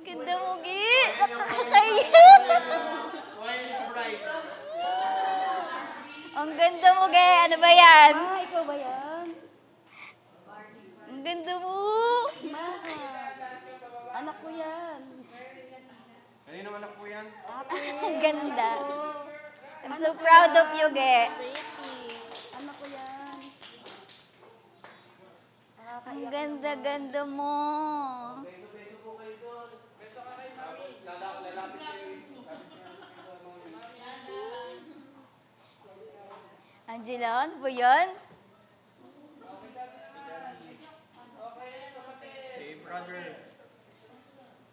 Ganda mo, Gi. Nakakaya. Ang ganda mo, Gi. Ano ba yan? Ikaw ba yan? Ang ganda mo. Anak ko yan. Kanino anak po yan? Ang ganda. I'm so proud of you, Gi. Pretty. Anak ko yan. Ang ganda-ganda mo. Angela, ano ba yan? Hey, brother.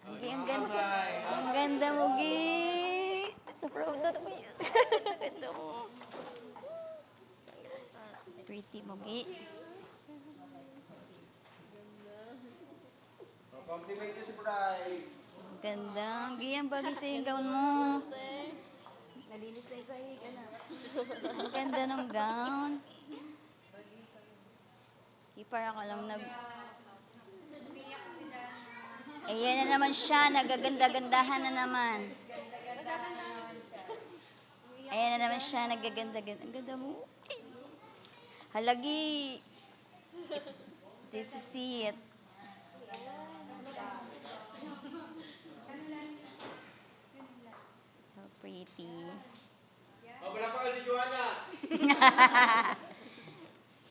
Ang ganda mo, Gi. So proud of you. Ang ganda mo. Pretty mo, Gi. Compliment ko si bride. Ang ganda. Gi, ang bagay sa yung gown mo. Nalinis na isa ka na. Ang ganda ng gown. Gi, para ka lang nag... Ayan na naman siya. Nagaganda-gandahan na naman. Ayan na naman siya. Nagaganda-ganda. Ang ganda mo. Halagi. This is it. So pretty. Oh, wala pa kasi Joanna.